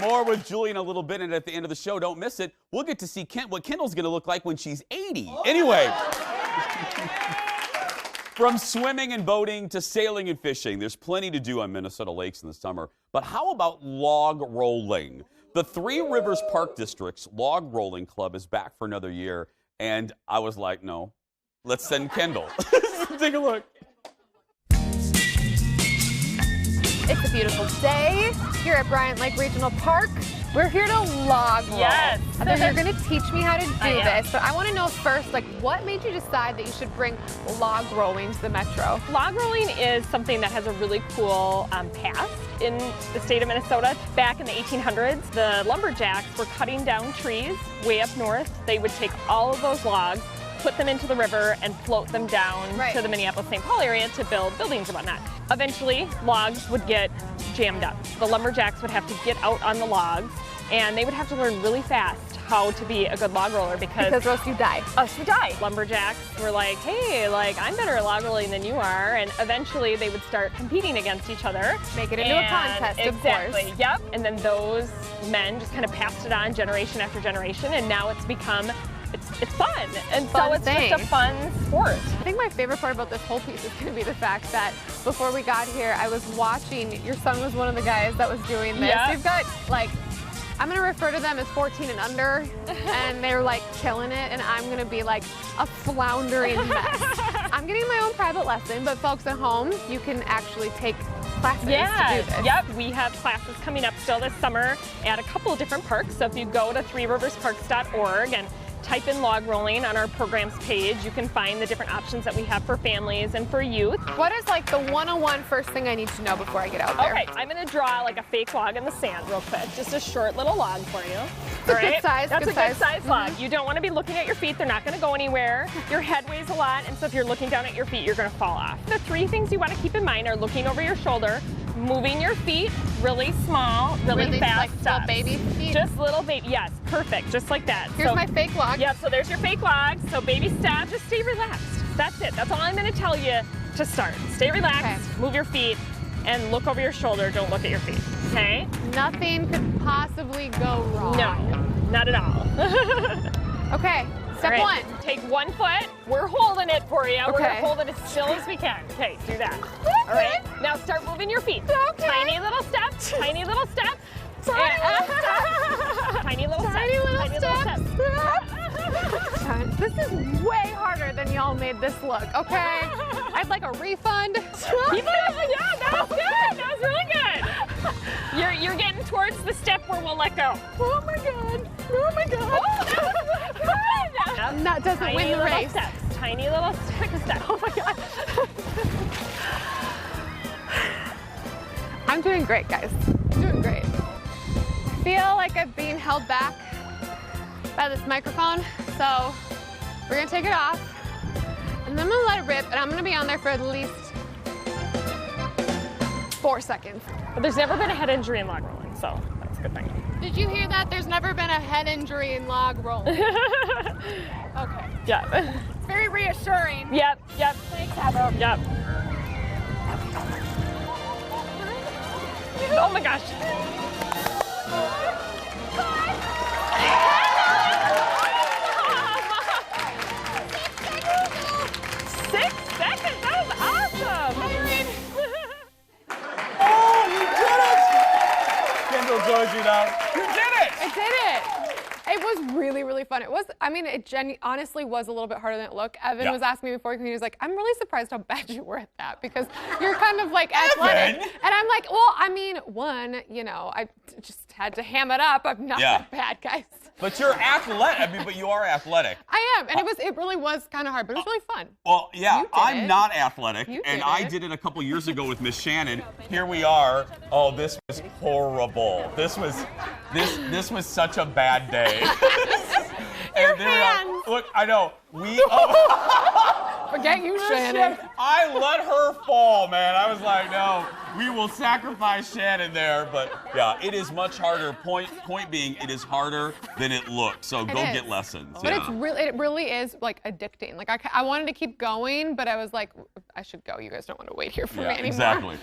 More with Julie in a little bit, and at the end of the show, don't miss it, we'll get to see what Kendall's gonna look like when she's 80. Anyway. From swimming and boating to sailing and fishing, there's plenty to do on Minnesota lakes in the summer. But how about log rolling? The Three Rivers Park District's Log Rolling Club is back for another year, and I was like, no, let's send Kendall. Take a look. It's a beautiful day here at Bryant Lake Regional Park. We're here to log roll. Yes. And then you're going to teach me how to do am. this, but I want to know first, like, what made you decide that you should bring log rolling to the metro? Log rolling is something that has a really cool past in the state of Minnesota. Back in the 1800s, the lumberjacks were cutting down trees way up north. They would take all of those logs, put them into the river, and float them down to the Minneapolis-St. Paul area to build buildings and whatnot. Eventually, logs would get jammed up. The lumberjacks would have to get out on the logs, and they would have to learn really fast how to be a good log roller because or else you die. Else you die. Lumberjacks were like, hey, like, I'm better at log rolling than you are, and eventually they would start competing against each other. Make it into a contest, of course. Exactly, yep. And then those men just kind of passed it on generation after generation, and now it's become it's fun, and so it's just a fun sport. I think my favorite part about this whole piece is going to be the fact that before we got here, I was watching, your son was one of the guys that was doing this. Yeah. You've got, like, I'm going to refer to them as 14 and under, and they're, like, killing it, and I'm going to be, like, a floundering mess. I'm getting my own private lesson, but folks at home, you can actually take classes to do this. Yep, we have classes coming up still this summer at a couple of different parks. So if you go to threeriversparks.org and type in log rolling on our programs page, you can find the different options that we have for families and for youth. What is, like, the 101 first thing I need to know before I get out there? Okay, I'm going to draw like a fake log in the sand real quick. Just a short little log for you. All right? Good size, That's good a good size log. You don't want to be looking at your feet. They're not going to go anywhere. Your head weighs a lot, and so if you're looking down at your feet, you're going to fall off. The three things you want to keep in mind are looking over your shoulder, moving your feet really small, really fast like steps. little baby feet? Just little baby, yes, perfect, just like that. Here's my fake log. Yep, so there's your fake log. So baby steps, just stay relaxed. That's it. That's all I'm going to tell you to start. Stay relaxed, move your feet, and look over your shoulder. Don't look at your feet, okay? Nothing could possibly go wrong. No, not at all. Okay, step one. Take 1 foot. We're holding it for you. We're going to Okay. hold it as still as we can. Okay, do that. All right, now start moving your feet. Okay. Tiny little steps, tiny little steps. Tiny little steps. Tiny little steps. Tiny little Tiny little steps. This is way harder than y'all made this look, okay? I'd like a refund. Yeah, that was good. That was really good. You're getting towards the step where we'll let go. Oh my God. Oh my God. Oh, that was really good. And that doesn't Tiny win the little race. steps. Tiny little steps. Oh my God. I'm doing great, guys. I'm doing great. I feel like I'm being held back by this microphone, so we're gonna take it off, and then I'm gonna let it rip, and I'm gonna be on there for at least 4 seconds. But there's never been a head injury in log rolling, so that's a good thing. Did you hear that? There's never been a head injury in log rolling. Okay. Yeah. It's very reassuring. Yep. Thanks, Heather. Yep. Oh my gosh. 6 seconds. That was awesome. Oh, you did it! Kendall shows you now. You did it! I did it. It was really, really fun. It was, I mean, it honestly was a little bit harder than it looked. Evan was asking me before, he was like, I'm really surprised how bad you were at that because you're kind of like athletic. And I'm like, well, I mean, one, you know, I just had to ham it up. I'm not that bad, guys. But you're athletic. I mean, but you are athletic. I am, and it really was kind of hard, but it was really fun. Well, yeah, I'm it. not athletic, You and did I it. did it a couple years ago with Miss Shannon. Here we are. Oh, this was horrible. This was such a bad day. Your and there we hands. are. Look, I know. Forget you, Shannon. I let her fall, man. I was like, no, we will sacrifice Shannon there. But yeah, it is much harder. Point being, it is harder than it looks. So go get lessons. But it really is like addicting. Like I wanted to keep going, but I was like, I should go. You guys don't want to wait here for me anymore. Exactly.